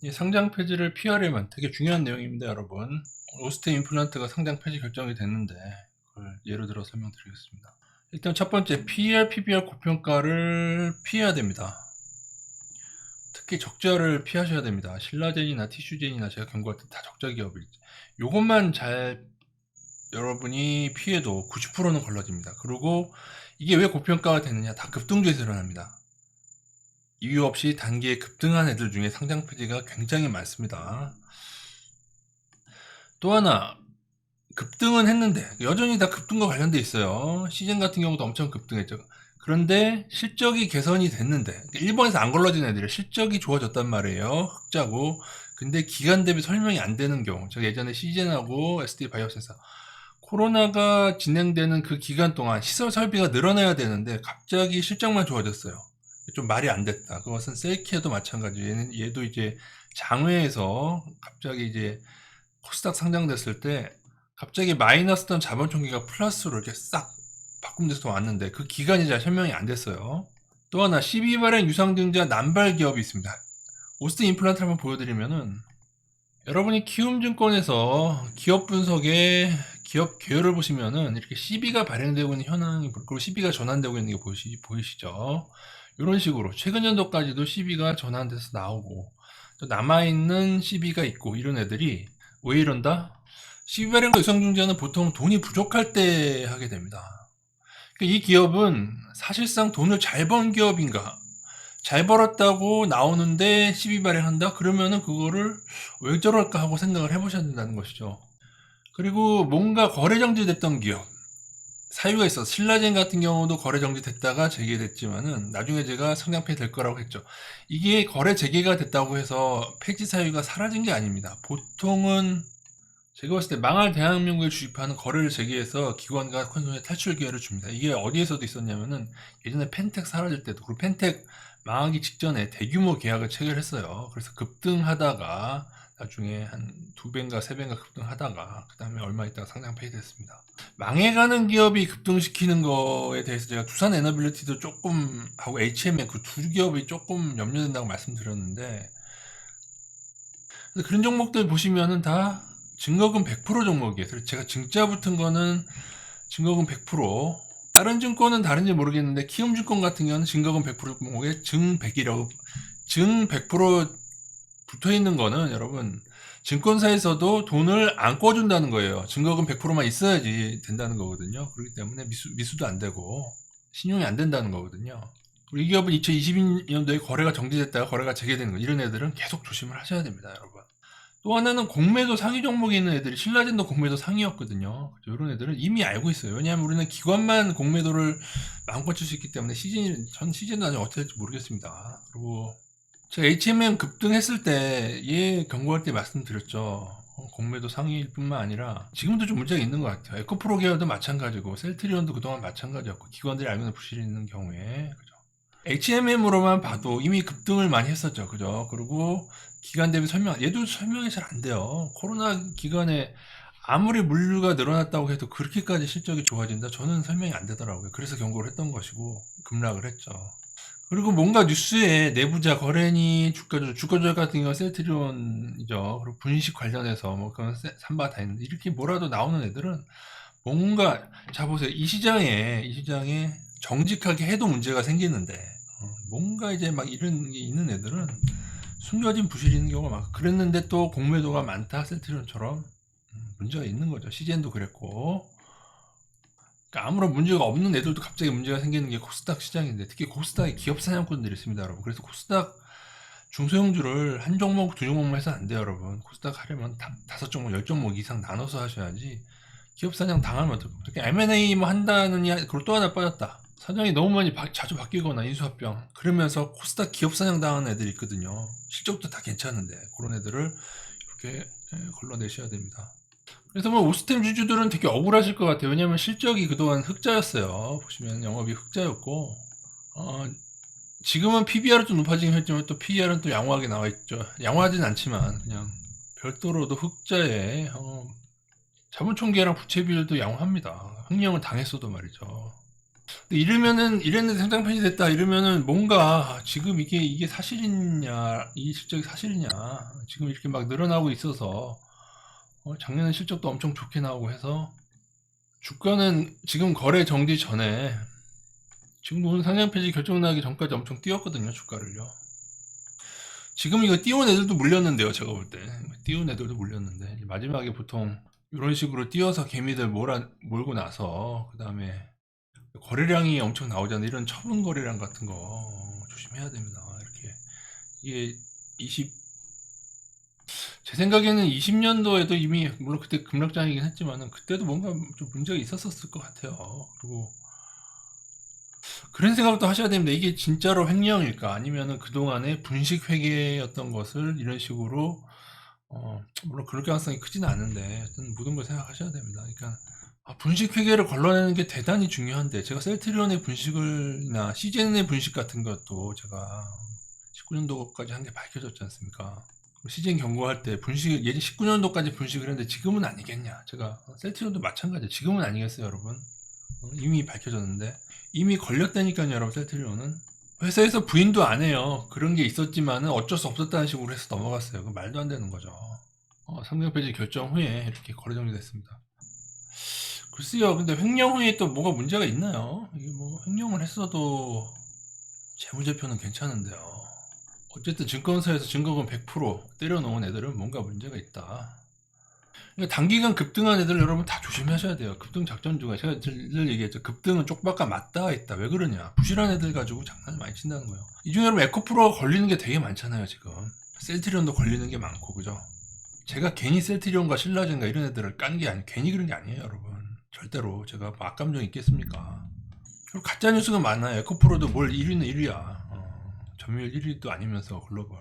이 상장 폐지를 피하려면 되게 중요한 내용입니다, 여러분. 오스템 임플란트가 상장 폐지 결정이 됐는데 그걸 예로 들어 설명드리겠습니다. 일단 첫 번째, PER, PBR 고평가를 피해야 됩니다. 특히 적자를 피하셔야 됩니다. 신라젠이나 티슈젠이나 제가 경고할 때 다 적자 기업이지. 요것만 잘 여러분이 피해도 90%는 걸러집니다. 그리고 이게 왜 고평가가 되느냐, 다 급등주에서 일어납니다. 이유 없이 단기에 급등한 애들 중에 상장 폐지가 굉장히 많습니다. 또 하나, 급등은 했는데 여전히 다 급등과 관련돼 있어요. 시즌 같은 경우도 엄청 급등했죠. 그런데 실적이 개선이 됐는데 일본에서 안 걸러진 애들이 실적이 좋아졌단 말이에요. 흑자고. 근데 기간 대비 설명이 안 되는 경우, 제가 예전에 시즌하고 SD 바이오센서 코로나가 진행되는 그 기간 동안 시설 설비가 늘어나야 되는데 갑자기 실적만 좋아졌어요. 좀 말이 안 됐다. 그것은 셀키에도 마찬가지. 얘도 이제 장외에서 갑자기 이제 코스닥 상장됐을 때 갑자기 마이너스던 자본 총기가 플러스로 이렇게 싹 바꿈돼서 왔는데 그 기간이 잘 설명이 안 됐어요. 또 하나, 12발행 유상증자 남발 기업이 있습니다. 오스틴 임플란트를 한번 보여드리면은, 여러분이 키움증권에서 기업 분석에 기업 계열을 보시면은 이렇게 CB가 발행되고 있는 현황이, 그리고 CB가 전환되고 있는 게 보이시죠? 이런 식으로 최근 연도까지도 CB가 전환돼서 나오고 또 남아있는 CB가 있고, 이런 애들이 왜 이런다? CB발행과 유상증자는 보통 돈이 부족할 때 하게 됩니다. 그러니까 이 기업은 사실상 돈을 잘 번 기업인가, 잘 벌었다고 나오는데 12발행한다? 그러면은 그거를 왜 저럴까 하고 생각을 해보셔야 된다는 것이죠. 그리고 뭔가 거래 정지됐던 기업, 사유가 있어서 신라젠 같은 경우도 거래 정지됐다가 재개됐지만은 나중에 제가 상장폐 될 거라고 했죠. 이게 거래 재개가 됐다고 해서 폐지 사유가 사라진 게 아닙니다. 보통은 제가 봤을 때 망할 대한민국에 주입하는 거래를 재개해서 기관과 컨소시엄 탈출 기회를 줍니다. 이게 어디에서도 있었냐면은 예전에 펜텍 사라질 때도, 그리고 펜텍 망하기 직전에 대규모 계약을 체결했어요. 그래서 급등하다가 나중에 한 2배인가 3배인가 급등하다가 그 다음에 얼마 있다가 상장 폐지됐습니다. 망해가는 기업이 급등시키는 거에 대해서 제가 두산 에너빌리티도 조금 하고 HMM 그 두 기업이 조금 염려된다고 말씀드렸는데, 그런 종목들 보시면은 다 증거금 100% 종목이에요. 그래서 제가 증자 붙은 거는 증거금 100%, 다른 증권은 다른지 모르겠는데 키움증권 같은 경우는 증거금 100% 종목에 증 100이라고, 증 100% 붙어 있는 거는 여러분 증권사에서도 돈을 안 꿔준다는 거예요. 증거금 100%만 있어야지 된다는 거거든요. 그렇기 때문에 미수도 안 되고 신용이 안 된다는 거거든요. 우리 기업은 2022년도에 거래가 정지됐다가 거래가 재개되는 거, 이런 애들은 계속 조심을 하셔야 됩니다, 여러분. 또 하나는 공매도 상위 종목에 있는 애들이, 신라젠도 공매도 상위였거든요. 이런 애들은 이미 알고 있어요. 왜냐하면 우리는 기관만 공매도를 마음껏 칠 수 있기 때문에 전 시즌은 아직 어떻게 될지 모르겠습니다. 그리고 제가 HMM 급등했을 때 얘 경고할 때 말씀드렸죠. 공매도 상위일 뿐만 아니라 지금도 좀 문제가 있는 것 같아요. 에코프로 계열도 마찬가지고 셀트리온도 그동안 마찬가지였고, 기관들이 알고 있는 부실이 있는 경우에, 그죠? HMM으로만 봐도 이미 급등을 많이 했었죠. 그죠? 그리고 기간 대비 얘도 설명이 잘 안 돼요. 코로나 기간에 아무리 물류가 늘어났다고 해도 그렇게까지 실적이 좋아진다? 저는 설명이 안 되더라고요. 그래서 경고를 했던 것이고 급락을 했죠. 그리고 뭔가 뉴스에 내부자 거래니 주가 조작 같은 경우 셀트리온이죠. 그리고 분식 관련해서 뭐 그런 삼바 다 있는데, 이렇게 뭐라도 나오는 애들은 뭔가, 자 보세요. 이 시장에 정직하게 해도 문제가 생기는데 뭔가 이제 막 이런 게 있는 애들은 숨겨진 부실이 있는 경우가 많고, 그랬는데 또 공매도가 많다, 셀트리온처럼. 문제가 있는 거죠. 시젠도 그랬고. 그러니까 아무런 문제가 없는 애들도 갑자기 문제가 생기는 게 코스닥 시장인데, 특히 코스닥에 기업 사냥꾼들이 있습니다, 여러분. 그래서 코스닥 중소형주를 한 종목, 두 종목만 해서 안 돼요, 여러분. 코스닥 하려면 5종목, 10종목 이상 나눠서 하셔야지. 기업 사냥 당하면 어떡해요. 이렇게 M&A 뭐 한다느냐, 그리고 또 하나 빠졌다. 사장이 너무 많이 자주 바뀌거나 인수합병, 그러면서 코스닥 기업 사냥 당하는 애들이 있거든요. 실적도 다 괜찮은데 그런 애들을 이렇게 걸러내셔야 됩니다. 그래서 뭐 오스템 주주들은 되게 억울하실 것 같아요. 왜냐면 실적이 그동안 흑자였어요. 보시면 영업이 흑자였고, 지금은 PBR은 좀 높아지긴 했지만 또 PER은 또 양호하게 나와 있죠. 양호하진 않지만 그냥 별도로도 흑자에 자본 총계랑 부채 비율도 양호합니다. 횡령을 당했어도 말이죠. 근데 이러면은 이랬는데 상장 폐지됐다 이러면은 뭔가 지금 이게 사실이냐, 이 실적이 사실이냐, 지금 이렇게 막 늘어나고 있어서 작년에 실적도 엄청 좋게 나오고 해서 주가는 지금 거래 정지 전에 지금 오늘 상장 폐지 결정 나기 전까지 엄청 뛰었거든요, 주가를요. 지금 이거 띄운 애들도 물렸는데요, 제가 볼 때. 띄운 애들도 물렸는데 마지막에 보통 이런 식으로 띄어서 개미들 몰고 나서 그 다음에 거래량이 엄청 나오잖아요. 이런 처분 거래량 같은 거 조심해야 됩니다. 이렇게 이게 20제 생각에는 20년도에도 이미 물론 그때 급락장이긴 했지만은 그때도 뭔가 좀 문제가 있었을 것 같아요. 그리고 그런 생각도 하셔야 됩니다. 이게 진짜로 횡령일까 아니면은 그동안의 분식 회계였던 것을 이런 식으로 물론 그럴 가능성이 크지는 않은데 하여튼 모든 걸 생각하셔야 됩니다. 그러니까 분식 회계를 걸러내는 게 대단히 중요한데 제가 셀트리온의 분식을나 시젠의 분식 같은 것도 제가 19년도까지 한 게 밝혀졌지 않습니까? 시젠 경고할 때 분식 예전 19년도까지 분식을 했는데 지금은 아니겠냐? 제가 셀트리온도 마찬가지예요. 지금은 아니겠어요, 여러분? 이미 밝혀졌는데 이미 걸렸다니까요, 여러분. 셀트리온은 회사에서 부인도 안 해요. 그런 게 있었지만은 어쩔 수 없었다는 식으로 해서 넘어갔어요. 그 말도 안 되는 거죠. 상장 폐지 결정 후에 이렇게 거래 정지됐습니다. 글쎄요, 근데 횡령 후에 또 뭐가 문제가 있나요? 이게 뭐 횡령을 했어도 재무제표는 괜찮은데요. 어쨌든 증권사에서 증거금 100% 때려놓은 애들은 뭔가 문제가 있다. 그러니까 단기간 급등한 애들 여러분 다 조심하셔야 돼요. 급등 작전주가 제가 늘 얘기했죠. 급등은 쪽박과 맞닿아 있다. 왜 그러냐? 부실한 애들 가지고 장난을 많이 친다는 거예요. 이 중에 여러분 에코프로가 걸리는 게 되게 많잖아요. 지금 셀트리온도 걸리는 게 많고 그죠? 제가 괜히 셀트리온과 신라젠과 이런 애들을 깐 게 아니 괜히 그런 게 아니에요, 여러분. 절대로 제가 뭐 악감정 있겠습니까? 그리고 가짜 뉴스가 많아요. 에코프로도 뭘 1위는 1위야. 점유율 1위도 아니면서 글로벌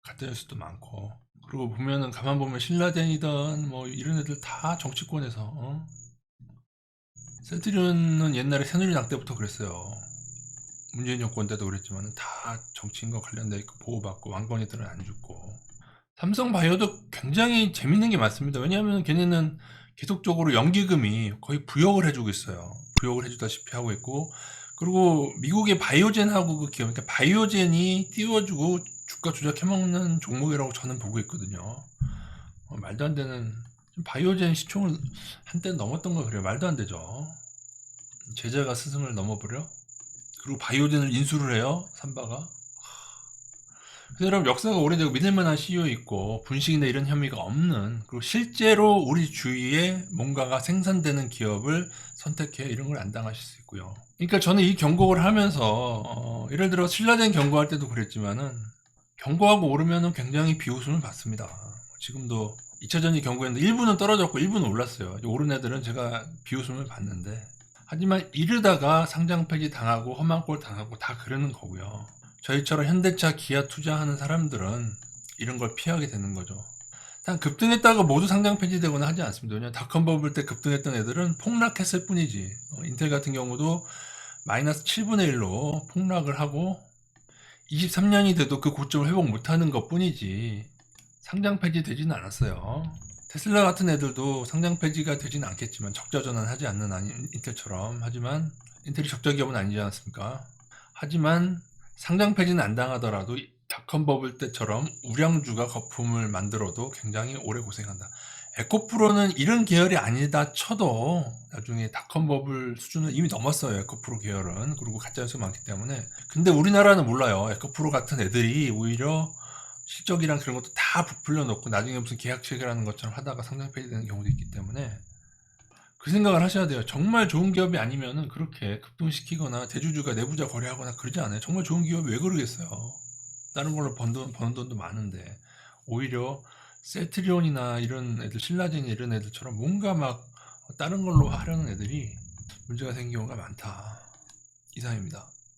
가짜 뉴스도 많고. 그리고 보면은 가만 보면 신라젠이던 뭐 이런 애들 다 정치권에서 셀트리온은 옛날에 새누리당 때부터 그랬어요. 문재인 정권 때도 그랬지만 다 정치인과 관련돼 있고 보호받고 왕건이들은 안 죽고. 삼성바이오도 굉장히 재밌는 게 많습니다. 왜냐하면 걔네는 계속적으로 연기금이 거의 부역을 해주고 있어요. 부역을 해주다시피 하고 있고, 그리고 미국의 바이오젠하고 그 기업, 그러니까 바이오젠이 띄워주고 주가 조작해먹는 종목이라고 저는 보고 있거든요. 말도 안 되는, 바이오젠 시총을 한때 넘었던 거 그래요. 말도 안 되죠. 제자가 스승을 넘어버려? 그리고 바이오젠을 인수를 해요. 삼바가. 그래서 여러분 역사가 오래되고 믿을만한 CEO 있고 분식이나 이런 혐의가 없는 그리고 실제로 우리 주위에 뭔가가 생산되는 기업을 선택해 이런 걸 안 당하실 수 있고요. 그러니까 저는 이 경고를 하면서 예를 들어 신라젠 경고할 때도 그랬지만은 경고하고 오르면은 굉장히 비웃음을 받습니다. 지금도 2차전지 경고했는데 1부는 떨어졌고 1부는 올랐어요. 오른 애들은 제가 비웃음을 받는데 하지만 이르다가 상장 폐지 당하고 험한 꼴 당하고 다 그러는 거고요. 저희처럼 현대차, 기아 투자하는 사람들은 이런 걸 피하게 되는 거죠. 단 급등했다가 모두 상장 폐지되거나 하지 않습니다. 왜냐면 닷컴 버블 때 급등했던 애들은 폭락했을 뿐이지. 인텔 같은 경우도 마이너스 7분의 1로 폭락을 하고 23년이 돼도 그 고점을 회복 못하는 것 뿐이지 상장 폐지되지는 않았어요. 테슬라 같은 애들도 상장 폐지가 되지는 않겠지만 적자 전환하지 않는 인텔처럼. 하지만 인텔이 적자 기업은 아니지 않습니까? 하지만 상장 폐지는 안 당하더라도 닷컴 버블 때처럼 우량주가 거품을 만들어도 굉장히 오래 고생한다. 에코프로는 이런 계열이 아니다 쳐도 나중에 닷컴 버블 수준을 이미 넘었어요. 에코프로 계열은. 그리고 가짜뉴스 많기 때문에. 근데 우리나라는 몰라요. 에코프로 같은 애들이 오히려 실적이랑 그런 것도 다 부풀려 놓고 나중에 무슨 계약 체결하는 것처럼 하다가 상장 폐지되는 경우도 있기 때문에 그 생각을 하셔야 돼요. 정말 좋은 기업이 아니면은 그렇게 급등시키거나 대주주가 내부자 거래하거나 그러지 않아요. 정말 좋은 기업이 왜 그러겠어요. 다른 걸로 버는 돈도 많은데 오히려 셀트리온이나 이런 애들, 신라젠 이런 애들처럼 뭔가 막 다른 걸로 하려는 애들이 문제가 생긴 경우가 많다. 이상입니다.